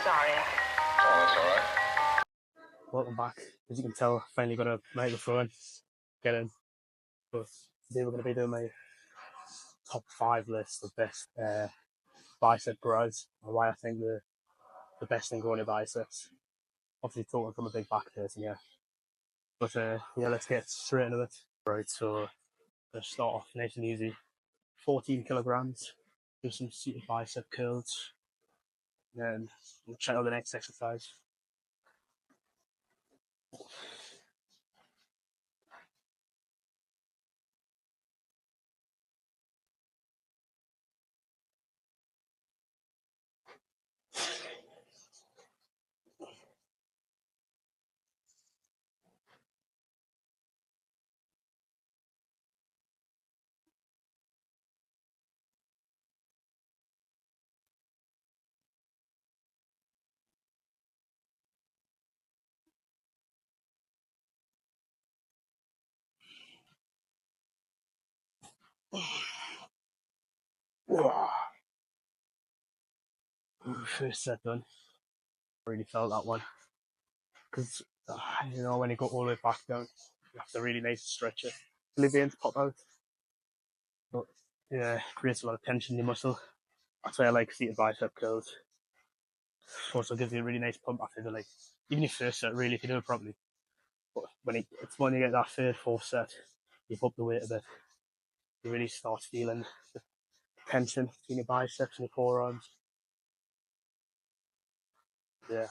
Sorry. Oh, that's alright. Welcome back. As you can tell, I finally got a microphone. Get in. But today we're going to be doing my top 5 list of best bicep curls, and why I think the best thing growing your biceps. Obviously talking from a big back person, yeah. But yeah, let's get straight into it. Right, so let's start off nice and easy. 14 kilograms. Do some seated bicep curls. Then we'll check out the next exercise. First set done. Really felt that one. Because, you know, when you go all the way back down, you have to really nice to stretch it. The veins pop out. But yeah, creates a lot of tension in your muscle. That's why I like seated bicep curls. Also gives you a really nice pump after the, like, even your first set, really, if you do it properly. But it's when you get that third, fourth set, you up the weight a bit. You really start feeling the tension between your biceps and your forearms. Yeah.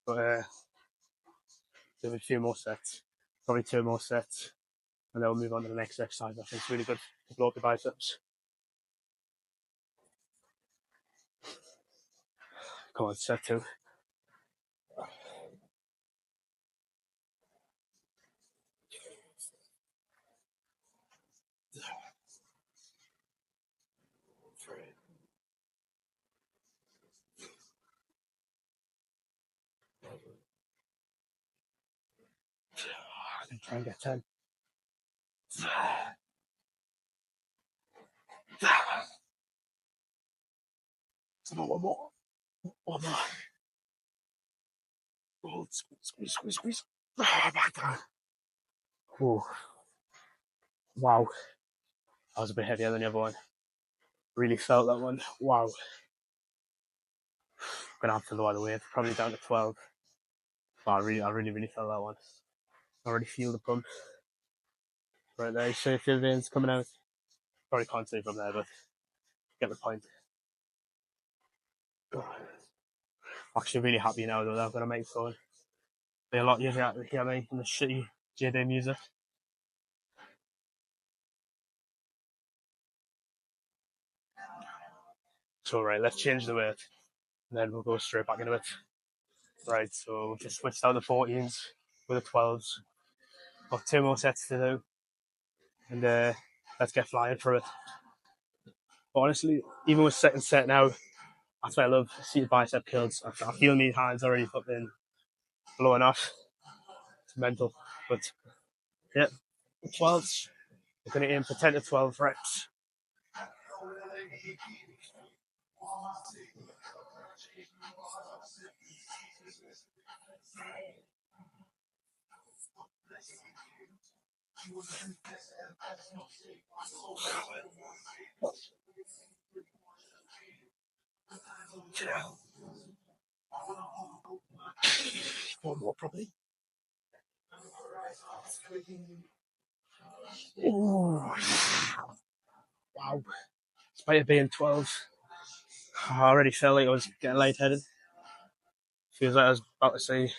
But there's a few more sets, probably 2 more sets, and then we'll move on to the next exercise. I think it's really good to blow up your biceps. Come on, set 2. I can try and get 10. Come on, one more. One more. Oh, squeeze. Back down. Oh. Wow. That was a bit heavier than the other one. Really felt that one. Wow. I'm gonna have to lower the weight, probably down to 12. But I really felt that one. I already feel the pump. Right there, you see a few veins coming out. Probably can't see from there, but get the point. Actually really happy now though that I've got a microphone. Be a lot easier to hear me from the shitty JD music. So right, let's change the weight and then we'll go straight back into it. Right, so we've just switched out the 14s with the 12s. Got 2 more sets to do. And let's get flying for it. But honestly, even with second set now, that's why I love seated bicep curls. I feel my hands already fucking blowing off. It's mental. But yeah, 12s. We're going to aim for 10 to 12 reps. One more, probably. Ooh. Wow. Despite it being 12, I already felt like I was getting lightheaded. Feels like I was about to say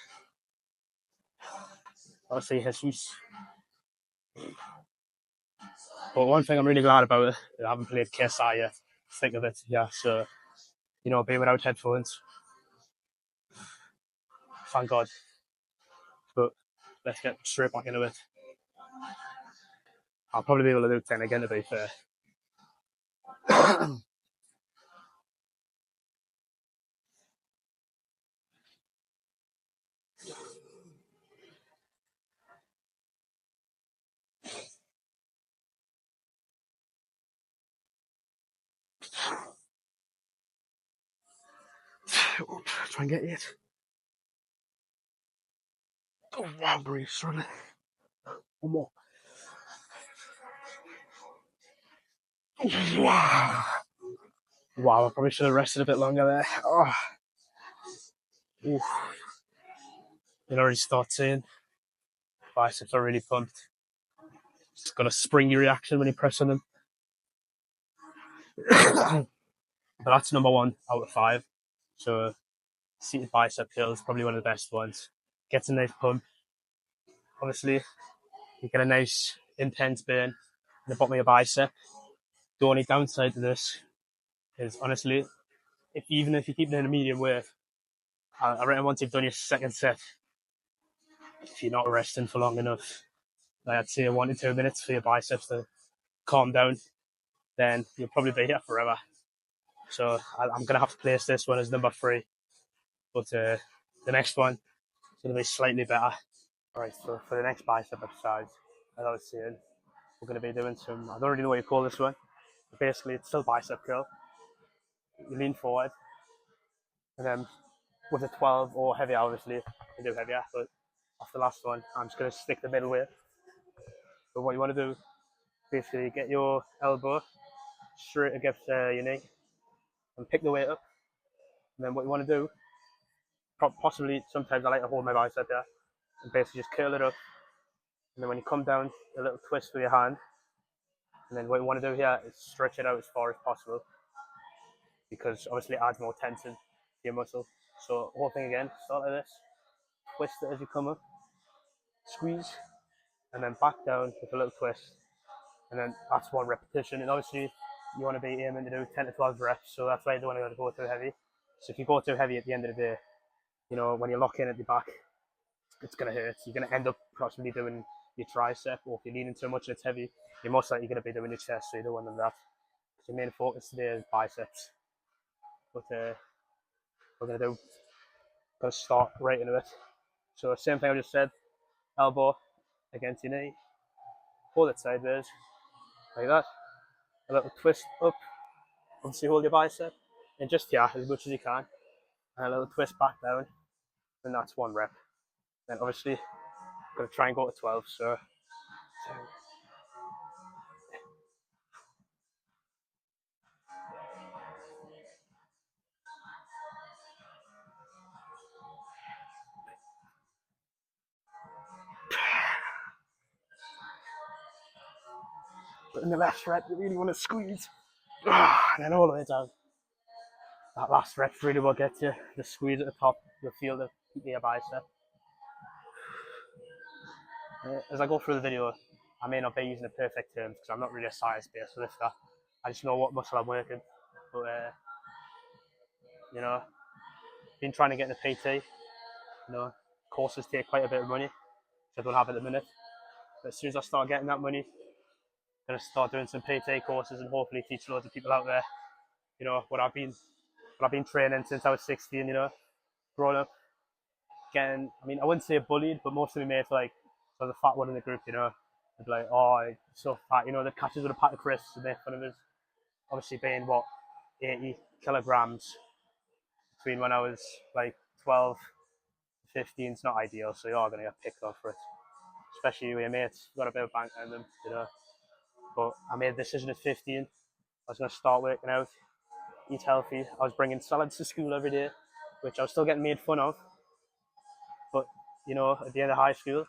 Jesus. But one thing I'm really glad about it, I haven't played KSI yet. Think of it, yeah. So, you know, being without headphones. Thank God. But let's get straight back into it. I'll probably be able to do 10 again, to be fair. Try and get it. Oh wow, I'm really struggling. One more. Wow. Wow, I probably should have rested a bit longer there. Oh. Oof. You can already start seeing biceps are really pumped. It's got a springy reaction when you press on them. But that's number 1 out of 5. So seated bicep curl is probably one of the best ones. Gets a nice pump. Obviously, you get a nice intense burn in the bottom of your bicep. The only downside to this is honestly, even if you keep it in a medium weight, I reckon once you've done your second set, if you're not resting for long enough, like I'd say 1 to 2 minutes for your biceps to calm down, then you'll probably be here forever. So I'm going to have to place this one as number 3, but the next one is going to be slightly better. Alright, so for the next bicep exercise, as I was saying, we're going to be doing some, I don't really know what you call this one, but basically it's still bicep curl. You lean forward, and then with a 12 or heavier, obviously, you can do heavier, but off the last one, I'm just going to stick the middle weight. But what you want to do, basically, get your elbow straight against your knee and pick the weight up. And then what you want to do, possibly, sometimes I like to hold my bicep here, and basically just curl it up. And then when you come down, a little twist with your hand. And then what you want to do here is stretch it out as far as possible, because obviously it adds more tension to your muscle. So whole thing again, start like this, twist it as you come up, squeeze, and then back down with a little twist. And then that's 1 repetition. And obviously you want to be aiming to do 10 to 12 reps, so that's why you don't want to go too heavy. So if you go too heavy at the end of the day, you know, when you lock in at the back, it's going to hurt. You're going to end up possibly doing your tricep, or if you're leaning too much and it's heavy, you're most likely going to be doing your chest, so you don't want that. So your main focus today is biceps. But we're going to start right into it. So same thing I just said, elbow against your knee, hold it sideways, like that, a little twist up, obviously hold your bicep, and just as much as you can, and a little twist back down, and that's 1 rep. Then obviously, I'm going to try and go to 12, so but in the last rep, you really want to squeeze, and then all the way down. That last rep's really what gets you. Just squeeze at the top, you'll feel the heat of your bicep. As I go through the video, I may not be using the perfect terms because I'm not really a science-based lifter. I just know what muscle I'm working. But, you know, been trying to get into PT. You know, courses take quite a bit of money, which I don't have at the minute. But as soon as I start getting that money, I'm going to start doing some PT courses and hopefully teach loads of people out there, you know, what I've been training since I was 16, you know, growing up. Getting, I mean, I wouldn't say bullied, but most of my mates, like, so the fat one in the group, you know, they'd be like, oh, I'm so fat, you know, the catches with a pack of crisps and make fun of us. Obviously, being 80 kilograms between when I was like 12, 15 is not ideal, so you are going to get picked on for it. Especially with your mates, you've got a bit of bank on them, you know. But I made a decision at 15. I was going to start working out, eat healthy. I was bringing salads to school every day, which I was still getting made fun of. But, you know, at the end of high school,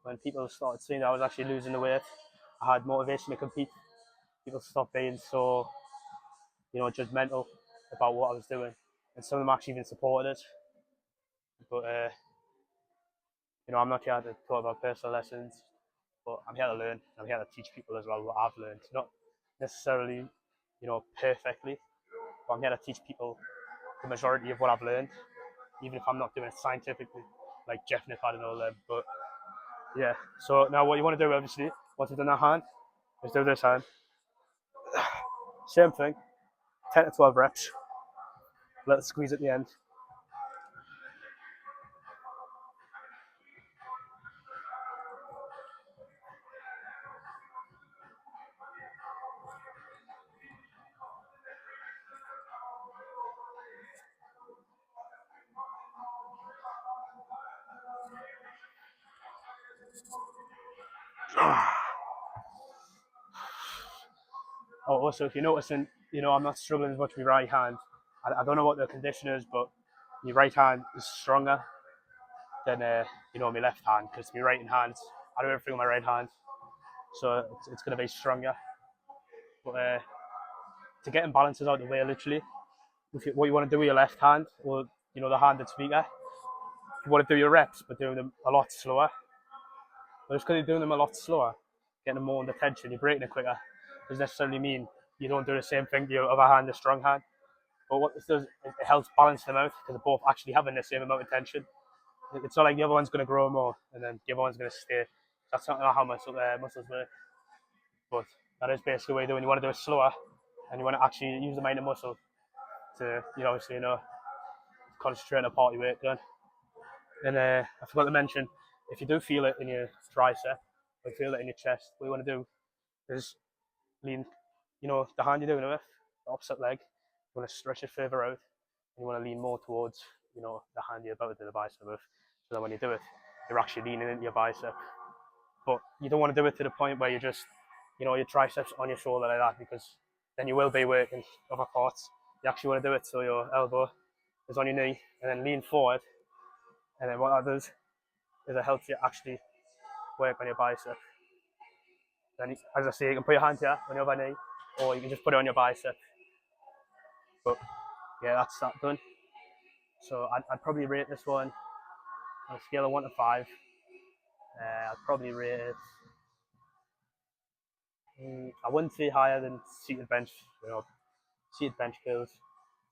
when people started seeing that I was actually losing the weight, I had motivation to compete. People stopped being so, you know, judgmental about what I was doing. And some of them actually even supported it. But, you know, I'm not here to talk about personal lessons, but I'm here to learn. I'm here to teach people as well what I've learned. Not necessarily, you know, perfectly, but I'm here to teach people the majority of what I've learned, even if I'm not doing it scientifically, like Jeff Nipp, I don't know them. But yeah, so now what you want to do, obviously, once you've done that hand, is do this hand. Same thing, 10 to 12 reps. Let it squeeze at the end. Oh, also, if you're noticing, I'm not struggling as much with my right hand. I don't know what the condition is, but my right hand is stronger than my left hand, because my right hand, I do everything with my right hand, so it's going to be stronger. But to get imbalances out of the way, literally, what you want to do with your left hand, or the hand that's weaker, you want to do your reps, but doing them a lot slower. But just because you're doing them a lot slower, getting them more under tension, you're breaking it quicker, doesn't necessarily mean you don't do the same thing to your other hand, the strong hand. But what this does, it helps balance them out, because they're both actually having the same amount of tension. It's not like the other one's going to grow more and then the other one's going to stay. That's not how muscles work. But that is basically what you do when you want to do it slower, and you want to actually use the mind of muscle to, obviously, concentrate on a part of your weight done. And I forgot to mention, if you do feel it in your tricep, or you feel it in your chest, what you want to do is lean, the hand you're doing it with, the opposite leg, you want to stretch it further out, and you want to lean more towards, the hand you're about to do the bicep with, so that when you do it, you're actually leaning into your bicep. But you don't want to do it to the point where you just, your triceps on your shoulder like that, because then you will be working other parts. You actually want to do it so your elbow is on your knee, and then lean forward, and then what that does is it helps you actually work on your bicep. Then, as I say, you can put your hand here on your other knee, or you can just put it on your bicep. But yeah, that's that done. So I'd probably rate this one on a scale of 1 to 5. I'd probably rate it. I wouldn't say higher than seated bench. Seated bench curls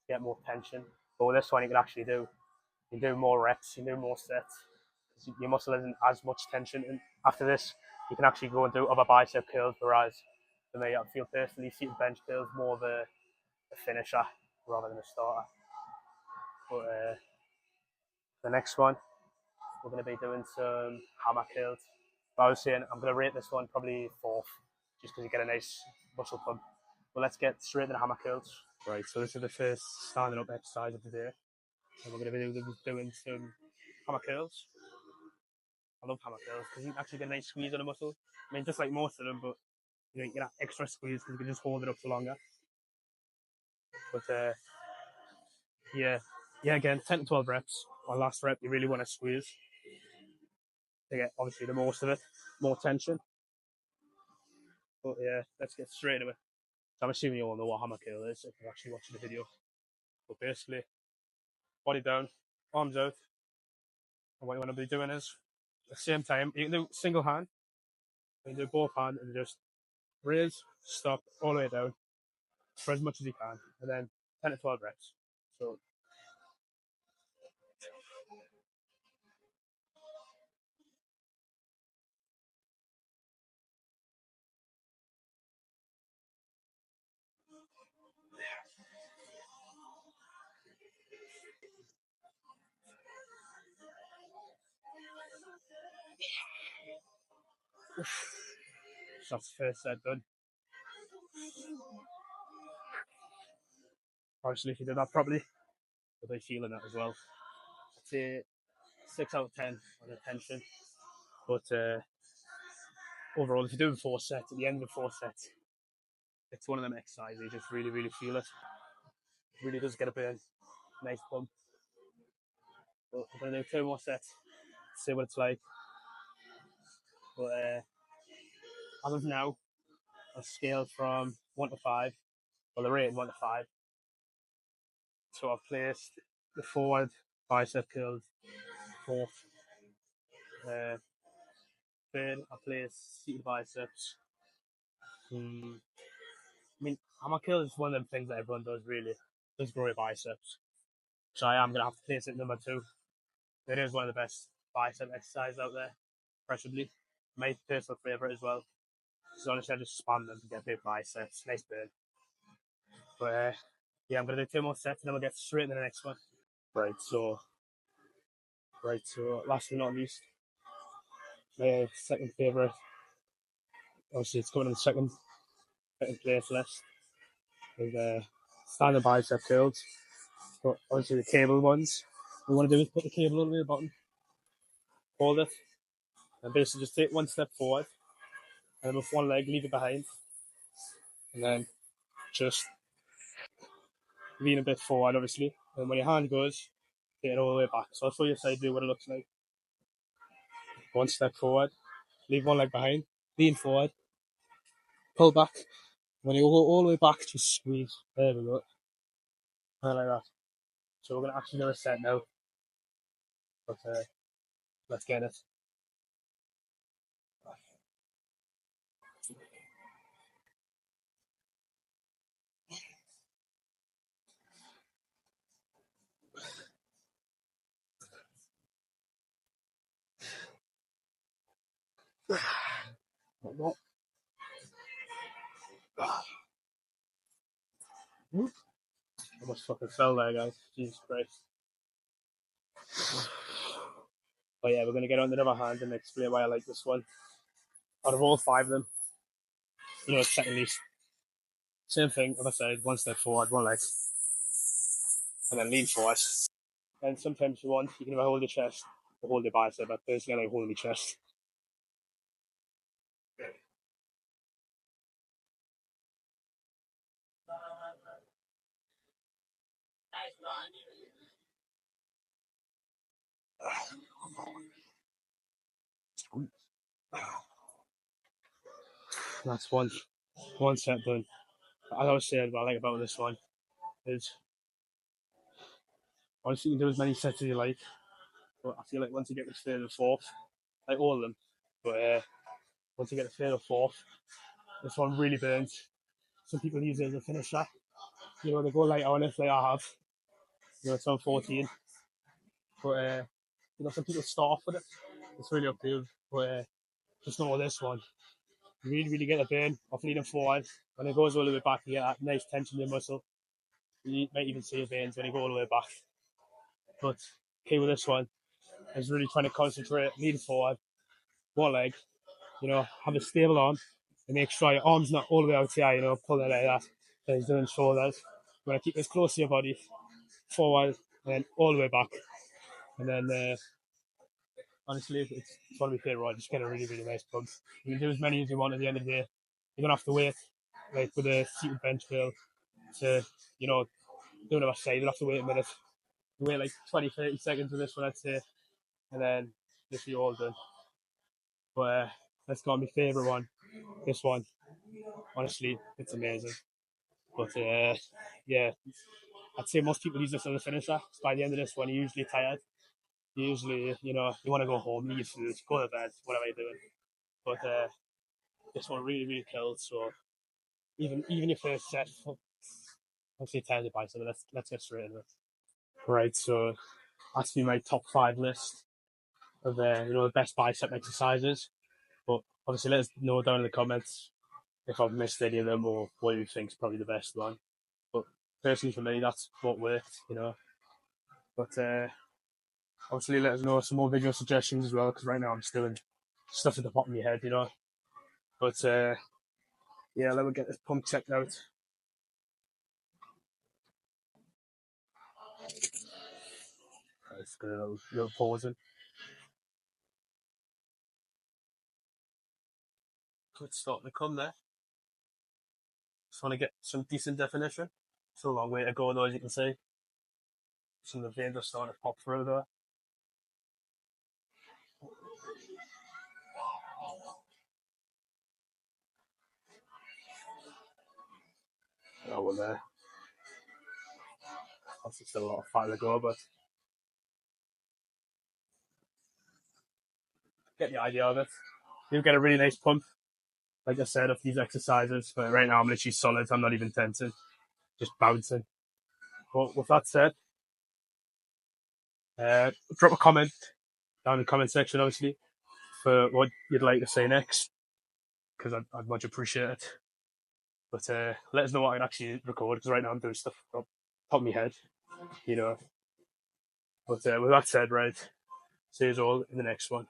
get more tension. But with this one, you can actually you can do more reps, you can do more sets. Your muscle isn't as much tension. And after this, you can actually go and do other bicep curls. Whereas for me, I feel personally seated bench curls more of a finisher rather than a starter. But the next one, we're going to be doing some hammer curls. But I was saying I'm going to rate this one probably 4th, just because you get a nice muscle pump. But let's get straight to the hammer curls. Right, so this is the first standing up exercise of the day. And we're going to be doing some hammer curls. I love hammer curls because you can actually get a nice squeeze on the muscle. I mean, just like most of them, but you get that extra squeeze because you can just hold it up for longer. But yeah, again, 10 to 12 reps. On last rep, you really want to squeeze to get obviously the most of it, more tension. But yeah, let's get straight into it. So I'm assuming you all know what hammer curl is if you're actually watching the video. But basically, body down, arms out. And what you want to be doing is, at the same time, you can do single hand, you can do both hands, and just raise, stop, all the way down for as much as you can, and then 10 to 12 reps. So, that's the first set done. Obviously, if you did that properly, you'll be feeling that as well. I'd say 6 out of 10 on the tension. But overall, if you do the 4 sets, at the end of the 4 sets, it's one of them exercises you just really, really feel it. It really does get a bit nice pump. But I'm going to do 2 more sets, see what it's like. But as of now, a scale from 1 to 5, well, the rating 1 to 5. So I've placed the forward bicep curls 4th. Third, I placed seated biceps. I mean, hammer curl is one of them things that everyone does really. Does grow your biceps. So I am going to have to place it number 2. It is one of the best bicep exercises out there, preferably. My personal favourite as well. So honestly, I just spam them to get big biceps. Nice burn. But yeah, I'm going to do 2 more sets and then we'll get straight into the next one. Right, so last but not least, my second favourite. Obviously, it's coming in the second place list. With standard bicep curls. But obviously, the cable ones. What we want to do is put the cable all the way at the bottom, hold it, and basically just take 1 step forward, and then with one leg, leave it behind, and then just lean a bit forward, obviously. And when your hand goes, take it all the way back. So I'll show you a side view what it looks like. One step forward, leave one leg behind, lean forward, pull back. When you go all the way back, just squeeze. There we go. And like that. So we're going to actually do a set now. But let's get it. Almost fucking fell there, guys. Jesus Christ. But yeah, we're going to get on the other hand and explain why I like this one. Out of all 5 of them, second least. Same thing, other side, one step forward, one leg. And then lean forward. And sometimes you can either hold your chest or hold your bicep. But personally, I like holding your chest. That's one set done. As I was saying, what I like about this one is honestly you can do as many sets as you like. But I feel like once you get the third or fourth, like all of them, but once you get the third or fourth, this one really burns. Some people use it as a finisher. They go light on it, like I have. It's on 14. But some people start off with it. It's really up to you. But just know this one. You really, really get a burn off leaning forward. When it goes all the way back, you get that nice tension in the muscle. You might even see your veins when you go all the way back. But key with this one is really trying to concentrate, lean forward, one leg, have a stable arm, and make sure your arm's not all the way out here, pull it like that. Then he's doing shoulders. You want to keep it as close to your body, forward, and then all the way back. And then, honestly, it's one of my favourite. Just get a really, really nice pump. You can do as many as you want at the end of the day. You don't have to wait, like with a seated bench curl, to, do another side. You don't have to wait a minute. You wait like 20, 30 seconds with this one, I'd say, and then this is all done. But that's got my favourite one. This one, honestly, it's amazing. But yeah, I'd say most people use this as a finisher. By the end of this one, you're usually tired. You usually, you want to go home, eat food, go to bed, whatever you're doing. But this one really, really kills. So even your first set, obviously tired by. So let's get straight into it. Right. So that's been my top 5 list of the best bicep exercises. But obviously, let us know down in the comments if I've missed any of them or what you think is probably the best one. But personally, for me, that's what worked. But obviously, let us know some more video suggestions as well, because right now I'm still in stuff at the top of my head. But yeah, let me get this pump checked out. Let's get a little pause in. It's starting to come there. Just want to get some decent definition. It's a long way to go, though, as you can see. Some of the veins are starting to pop through there. Oh, well, there. Obviously, still a lot of fat to go, but get the idea of it. You get a really nice pump, like I said, of these exercises. But right now, I'm literally solid. I'm not even tensing, just bouncing. But with that said, drop a comment down in the comment section, obviously, for what you'd like to say next, because I'd much appreciate it. But let us know what I can actually record, because right now I'm doing stuff up top of my head. But with that said, right, see you all in the next one.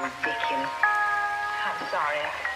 Ridiculous. I'm sorry.